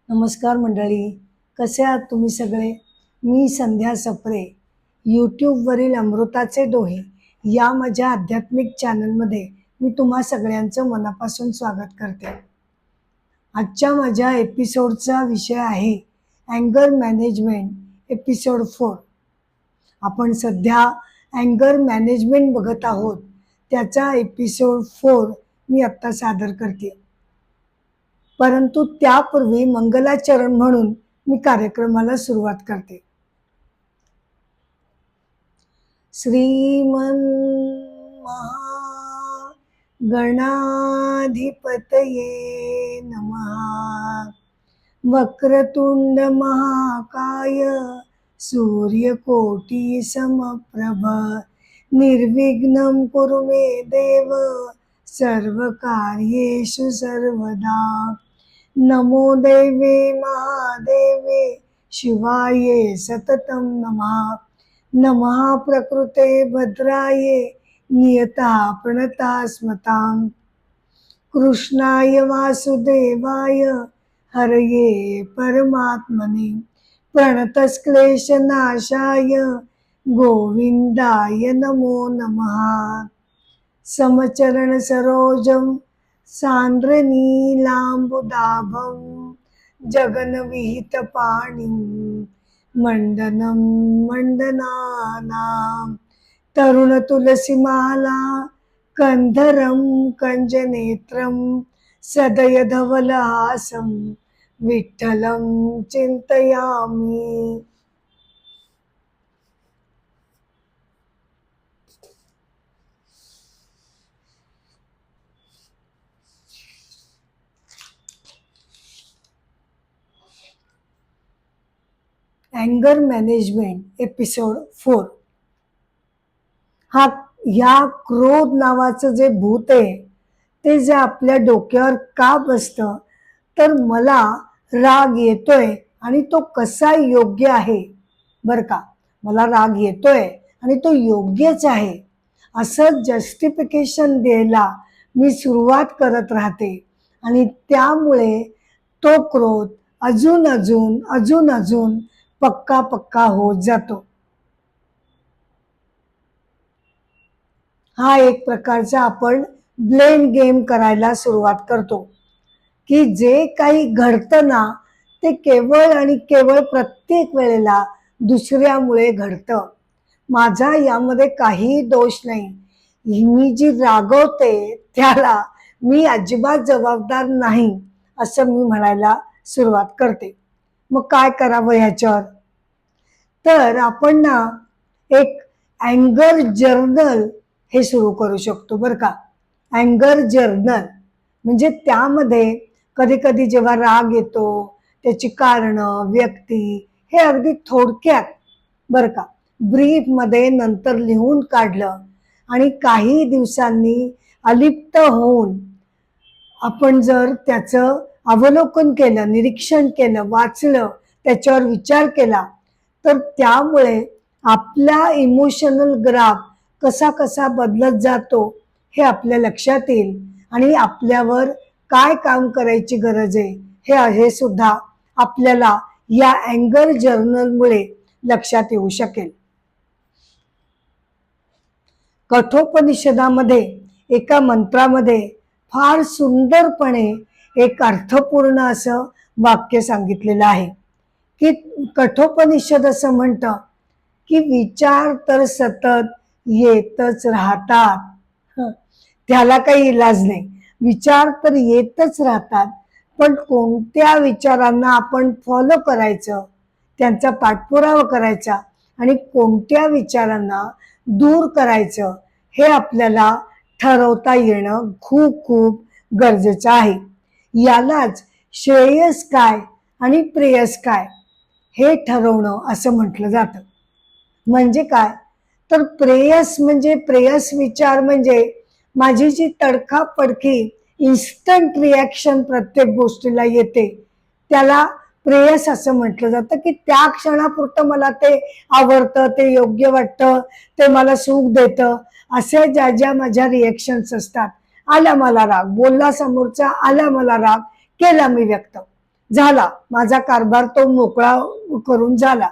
नमस्कार मंडळी, कसे आहात तुम्ही सगळे? मी संध्या सप्रे, यूट्यूबवरील अमृताचे डोहे या माझ्या आध्यात्मिक चॅनलमध्ये मी तुम्हा सगळ्यांचं मनापासून स्वागत करते. आजच्या माझ्या एपिसोडचा विषय आहे अँगर मॅनेजमेंट एपिसोड 4. आपण सध्या अँगर मॅनेजमेंट बघत आहोत, त्याचा एपिसोड 4 मी आत्ता सादर करते. परंतु त्यापूर्वी मंगलाचरण म्हणून मी कार्यक्रमाला सुरुवात करते. श्रीमन गणाधिपतये नमः. वक्रतुंड महाकाय सूर्यकोटी समप्रभ निर्विघ्नं कुरु मे देव सर्वकार्येषु सर्वदा. नमो देवे महादेवे शिवाये सततं नमः. नमः प्रकृते भद्राये नियता प्रणता स्मतां. कृष्णाय वासुदेवाय हरये परमात्मने प्रणतक्लेशनाशाय गोविंदाय नमो नमः. समचरण सरोजं सांद्रनीलांबुदाभं जगन्विहितपाणिं मंडनं मंडनानां. तरुणतुलसीमाला कंधरं कंजनेत्रं सदयधवलहासं विठ्ठलं चिंतयामि. अँगर मॅनेजमेंट एपिसोड 4. ह्या क्रोध नावाचं जे भूत आहे ते जे आपल्या डोक्यावर का बसतं, तर मला राग येतोय आणि तो कसा योग्य आहे. बरं का, मला राग येतोय आणि तो योग्यच आहे असं जस्टिफिकेशन द्यायला मी सुरुवात करत राहते आणि त्यामुळे तो क्रोध अजून अजून अजून अजून पक्का पक्का होत जातो. हा एक प्रकारचा आपण ब्लेम गेम करायला सुरुवात करतो की जे काही घडतं ना ते केवळ आणि केवळ प्रत्येक वेळेला दुसऱ्यामुळे घडतं. माझा यामध्ये काही दोष नाही. मी जी रागवते त्याला मी अजिबात जबाबदार नाही असं मी म्हणायला सुरुवात करते. मग काय करावं ह्याच्यावर? तर आपण ना एक अँगर जर्नल हे सुरू करू शकतो. बरं का, अँगर जर्नल म्हणजे त्यामध्ये कधी कधी जेव्हा राग येतो त्याची कारणं, व्यक्ती हे अगदी थोडक्यात बरं का ब्रीफ मध्ये नंतर लिहून काढलं आणि काही दिवसांनी अलिप्त होऊन आपण जर त्याचं अवलोकन केलं, निरीक्षण केलं, वाचलं, त्याच्यावर विचार केला, तर त्यामुळे आपला इमोशनल ग्राफ कसा कसा बदलत जातो हे आपल्या लक्षात येईल आणि आपल्यावर काय काम करायची गरज आहे हे सुद्धा आपल्याला या अँगर जर्नलमुळे लक्षात येऊ शकेल. कठोपनिषदामध्ये एका मंत्रामध्ये फार सुंदरपणे एक अर्थपूर्ण असं वाक्य सांगितलेलं आहे की कठोपनिषद असं म्हणतं की विचार तर सतत येतच राहतात. त्याला काही इलाज नाही. विचार तर येतच राहतात, पण कोणत्या विचारांना आपण फॉलो करायचं, त्यांचा पाठपुरावा करायचा आणि कोणत्या विचारांना दूर करायचं हे आपल्याला ठरवता येणं खूप खूप गरजेचं आहे. यालाच श्रेयस काय आणि प्रेयस काय हे ठरवणं असं म्हटलं जातं. म्हणजे काय, तर प्रेयस म्हणजे प्रेयस विचार म्हणजे माझी जी तडकाफडकी इन्स्टंट रिॲक्शन प्रत्येक गोष्टीला येते त्याला प्रेयस असं म्हटलं जातं की त्या क्षणापुरतं मला ते आवडतं, ते योग्य वाटतं, ते मला सुख देतं, असे ज्या ज्या माझ्या रिॲक्शन्स असतात. आला मला राग, बोलला समोरचा, आला मला राग, केला मी व्यक्त, झाला, माझा कारभार तो मोकळा करून झाला,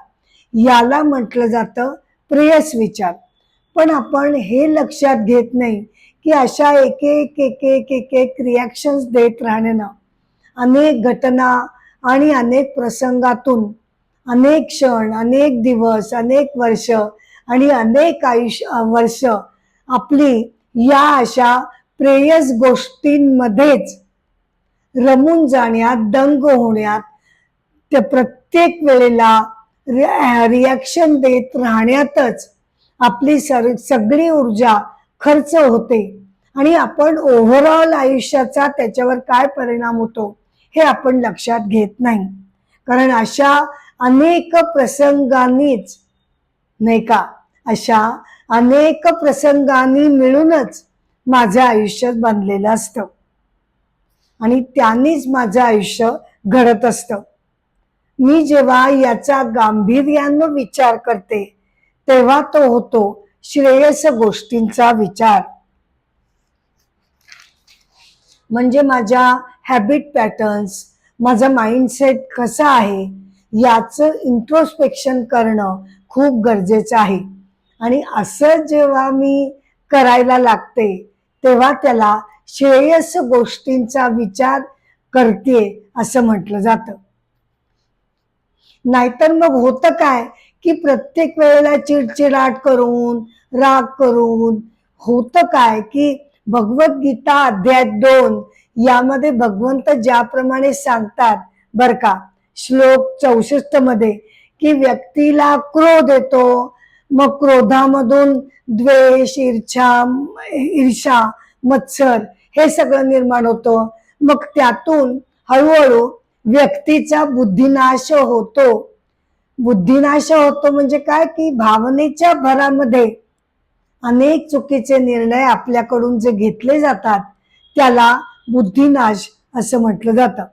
याला म्हटलं जातं प्रेयस विचार. पण आपण हे लक्षात घेत नाही की अशा एक एक एक एक एक एक रिॲक्शन्स देत राहण्यानं अनेक घटना आणि अनेक प्रसंगातून अनेक क्षण, अनेक दिवस, अनेक वर्ष आणि अनेक वर्ष आपली या अशा प्रेयस गोष्टींमध्येच रमून जाण्यात, दंग होण्यात, ते प्रत्येक वेळेला रिॲक्शन देत राहण्यातच आपली सगळी ऊर्जा खर्च होते आणि आपण ओव्हरऑल आयुष्याचा त्याच्यावर काय परिणाम होतो हे आपण लक्षात घेत नाही. कारण अशा अनेक प्रसंगांनीच, नाही का, अशा अनेक प्रसंगांनी मिळूनच माझं आयुष्य बनलेलं असतं आणि त्यांनीच माझं आयुष्य घडत असतं. मी जेव्हा याचा गांभीर्यानं विचार करते तेव्हा तो होतो श्रेयस गोष्टींचा विचार. म्हणजे माझ्या हॅबिट पॅटर्न्स, माझा माइंडसेट कसा आहे याचं इंट्रोस्पेक्शन करणं खूप गरजेचं आहे. आणि असं जेव्हा मी करायला लागते तेव्हा त्याला श्रेयस गोष्टींचा विचार करते असं म्हटलं जातं. नाहीतर मग होतं काय की प्रत्येक वेळेला चिडचिडाट करून, राग करून होतं काय की भगवद्गीता अध्याय 2 यामध्ये भगवंत ज्याप्रमाणे सांगतात बर का, श्लोक 64 मध्ये, की व्यक्तीला क्रोध येतो, मग क्रोधामधून द्वेष, ईर्षा, मत्सर हे सगळं निर्माण होतं. मग त्यातून हळूहळू व्यक्तीचा बुद्धिनाश होतो. बुद्धिनाश होतो म्हणजे काय की भावनेच्या भरामध्ये अनेक चुकीचे निर्णय आपल्याकडून जे घेतले जातात त्याला बुद्धिनाश असं म्हटलं जातं.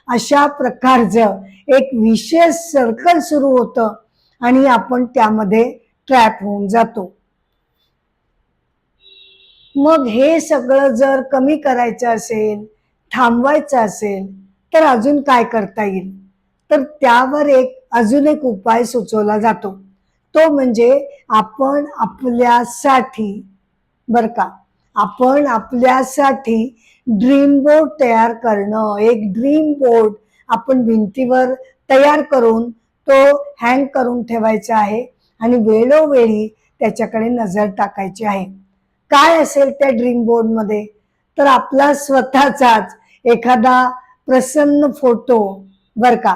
अशा प्रकारचं एक विशेष सर्कल सुरू होतं आणि आपण त्यामध्ये ट्रॅप होऊन जातो. मग हे सगळं जर कमी करायचं असेल, थांबवायचं असेल तर अजून काय करता येईल? तर त्यावर अजून एक उपाय सुचवला जातो. तो म्हणजे आपण आपल्यासाठी, बर का, आपण आपल्यासाठी ड्रीम बोर्ड तयार करणं. एक ड्रीम बोर्ड आपण भिंतीवर तयार करून तो हँग करून ठेवायचा आहे आणि वेळोवेळी त्याच्याकडे नजर टाकायची आहे. काय असेल त्या ड्रीम बोर्ड मध्ये? तर आपला स्वतःचाच एखादा प्रसन्न फोटो, बर का.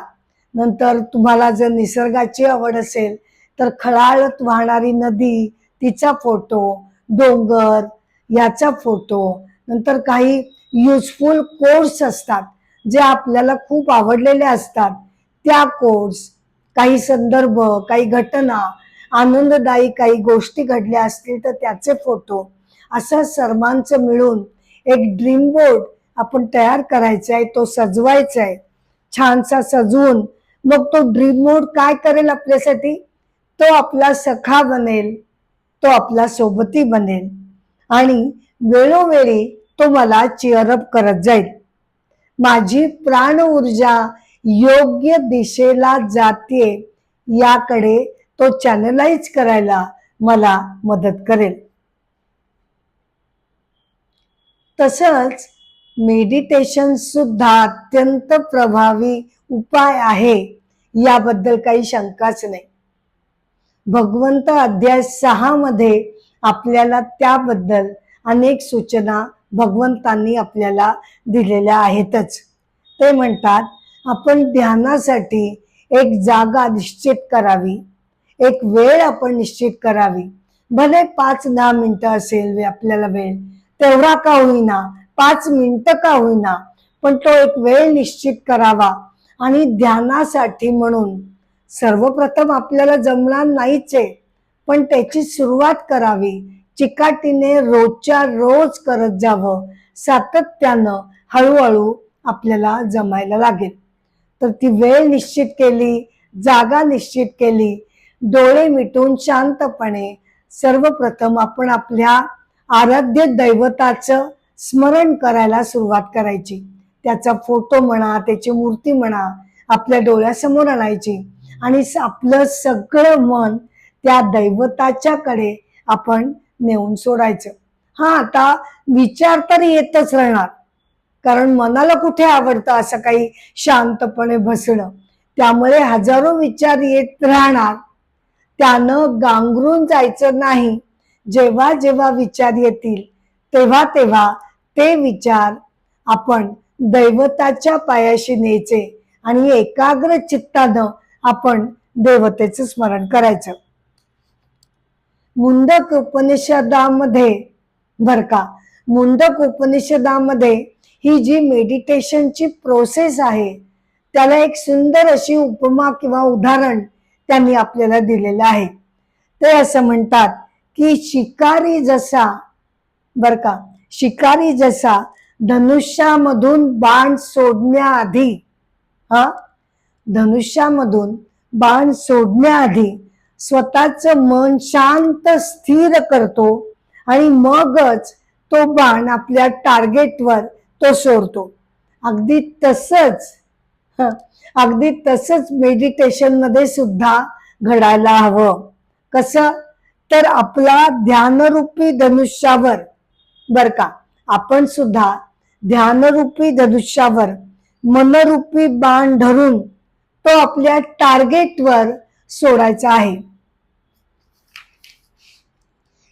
नंतर तुम्हाला जर निसर्गाची आवड असेल तर खळाळत वाहणारी नदी तिचा फोटो, डोंगर याचा फोटो, नंतर काही युजफुल कोट्स असतात जे आपल्याला खूप आवडलेले असतात त्या कोट्स, काही संदर्भ, काही घटना, आनंददायी काही गोष्टी घडल्या असतील तर त्याचे फोटो, असं सर्वांचं मिळून एक ड्रीम बोर्ड आपण तयार करायचा आहे. तो सजवायचा आहे, छानसा सजवून. मग तो ड्रीम बोर्ड काय करेल आपल्यासाठी? तो आपला सखा बनेल, तो आपला सोबती बनेल आणि वेळोवेळी तो मला चीअरअप करत जाईल. माझी प्राण ऊर्जा योग्य दिशेला जाते याकडे तो चॅनलाइज करायला मला मदत करेल. तसंच मेडिटेशन सुद्धा अत्यंत प्रभावी उपाय आहे याबद्दल काही शंकाच नाही. भगवंत अध्याय 6 मध्ये आपल्याला त्याबद्दल अनेक सूचना भगवंतांनी आपल्याला दिलेल्या आहेतच. ते म्हणतात आपण ध्यानासाठी एक जागा निश्चित करावी, एक वेळ आपण निश्चित करावी. भले 5-10 मिनिटं असेल आपल्याला वेळ, तेवढा का होईना, 5 मिनिटं का होईना, पण तो एक वेळ निश्चित करावा. आणि ध्यानासाठी म्हणून सर्वप्रथम आपल्याला जमणार नाहीच आहे, पण त्याची सुरुवात करावी. चिकाटीने रोजच्या रोज करत जावं, सातत्यानं हळूहळू आपल्याला जमायला लागेल. तर ती वेळ निश्चित केली, जागा निश्चित केली, डोळे मिटून शांतपणे सर्वप्रथम आपण आपल्या आराध्य दैवताचं स्मरण करायला सुरुवात करायची. त्याचा फोटो म्हणा, त्याची मूर्ती म्हणा, आपल्या डोळ्यासमोर आणायची आणि आपलं सगळं मन त्या दैवताच्याकडे आपण नेऊन सोडायचं. हा, आता विचार तर येतच राहणार, कारण मनाला कुठे आवडतं असं काही शांतपणे बसणं. त्यामुळे हजारो विचार येत राहणार. त्यानं गांगरून जायचं नाही. जेव्हा जेव्हा विचार येतील तेव्हा तेव्हा ते विचार आपण दैवताच्या पायाशी न्यायचे आणि एकाग्र चित्तानं आपण देवतेचं स्मरण करायचं. मुंडक उपनिषदामध्ये बर का, मुंडक उपनिषदामध्ये ही जी मेडिटेशनची प्रोसेस आहे त्याला एक सुंदर अशी उपमा किंवा उदाहरण त्यांनी आपल्याला दिलेलं आहे. ते असं म्हणतात की शिकारी जसा बर का, शिकारी जसा धनुष्यामधून बाण सोडण्याआधी धनुष्यामधून बाण सोडण्याआधी स्वतःचं मन शांत स्थिर करतो आणि मगच तो बाण आपल्या टार्गेटवर तो सोडतो. अगदी तसंच मेडिटेशन मध्ये सुद्धा घडायला हवं. कसं तर आपला ध्यानरूपी धनुष्यावर बर का, आपण सुद्धा ध्यानरूपी धनुष्यावर मनरूपी बाण धरून तो आपल्या टार्गेटवर सोडायचा आहे.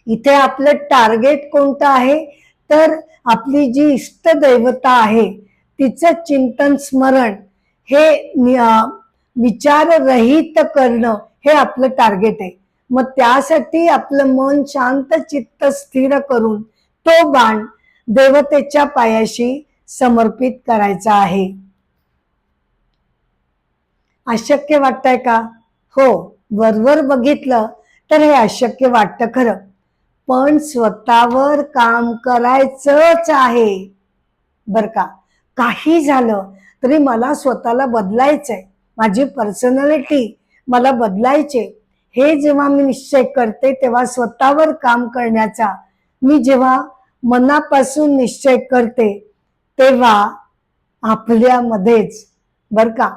इथे आपलं टार्गेट कोणतं आहे तर आपली जी इष्टदैवता आहे तिचं चिंतन स्मरण हे विचाररहित करणं हे आपलं टार्गेट आहे. मग त्यासाठी आपलं मन शांत चित्त स्थिर करून तो बाण देवतेच्या पायाशी समर्पित करायचा आहे. अशक्य वाटतंय का? हो, वरवर बघितलं तर हे अशक्य वाटतं खरं, पण स्वतःवर काम करायचंच आहे बर का. काही झालं तरी मला स्वतःला बदलायचंय, माझी पर्सनॅलिटी मला बदलायचे. हे जेव्हा मी निश्चय करते तेव्हा स्वतःवर काम करण्याचा मी जेव्हा मनापासून निश्चय करते तेव्हा आपल्यामध्येच बर का,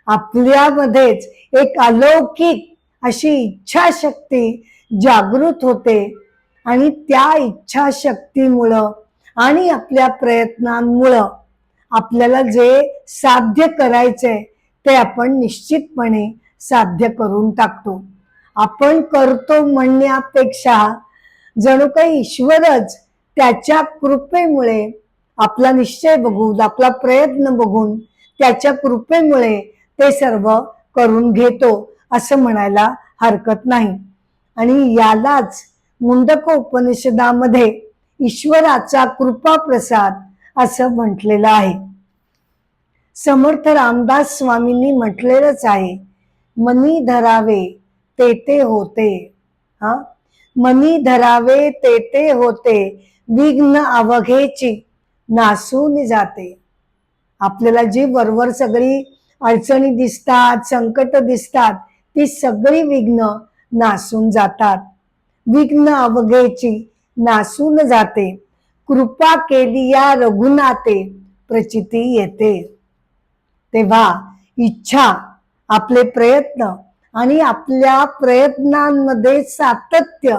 आपल्यामध्येच एक अलौकिक अशी इच्छाशक्ती जागृत होते आणि त्या इच्छाशक्तीमुळं आणि आपल्या प्रयत्नांमुळं आपल्याला जे साध्य करायचंय ते आपण निश्चितपणे साध्य करून टाकतो. आपण करतो म्हणण्यापेक्षा जणू काही ईश्वरच त्याच्या कृपेमुळे आपला निश्चय बघून, आपला प्रयत्न बघून, त्याच्या कृपेमुळे ते सर्व करून घेतो असं म्हणायला हरकत नाही. आणि यालाच मुंडक उपनिषदामध्ये ईश्वराचा कृपा प्रसाद असं म्हटलेलं आहे. समर्थ रामदास स्वामींनी म्हटलेलंच आहे, मनी धरावे ते ते होते. मनी धरावे ते ते होते, विघ्न अवघेची नासून जाते. आपल्याला जी वरवर सगळी अडचणी दिसतात, संकट दिसतात, ती सगळी विघ्न नासून जातात. विघ्न अवघेची नासून जाते, कृपा केली या रघुनाथे प्रचिती येते. तेव्हा इच्छा, आपले प्रयत्न आणि आपल्या प्रयत्नांमध्ये सातत्य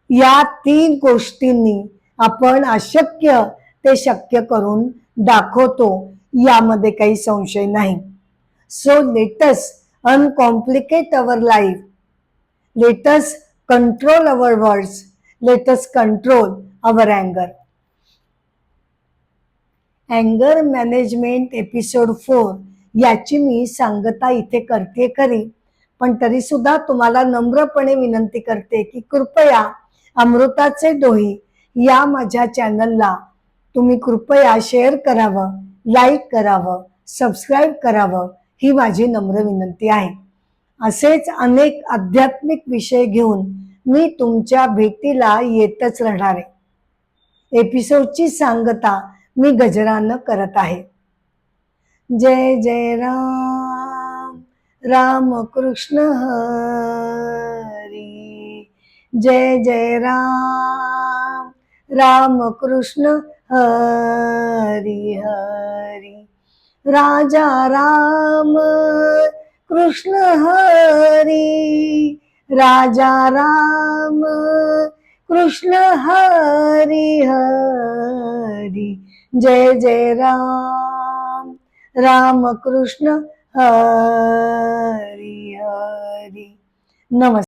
या 3 गोष्टींनी आपण अशक्य ते शक्य करून दाखवतो, यामध्ये काही संशय नाही. So let us अनकॉम्प्लिकेट our life, let us control our words, let us control our अँगर. अँगर management episode 4 याची मी सांगता इथे करते खरी, पण तरी सुद्धा तुम्हाला नम्रपणे विनंती करते की कृपया अमृताचे डोही या माझ्या चॅनलला तुम्ही कृपया शेअर करावं, लाईक करावं, सबस्क्राईब करावं, ही माझी नम्र विनंती आहे. असेच अनेक आध्यात्मिक विषय घेऊन मी तुमच्या भेटीला येतच राहणार आहे. एपिसोडची सांगता मी गजरानं करत आहे. जय जय राम, राम कृष्ण हरी. जय जय राम, राम कृष्ण हरी हरी. राजा राम कृष्ण हरी, राजा राम कृष्ण हरी हरी. जय जय राम, राम कृष्ण हरी हरी. नमस्कार.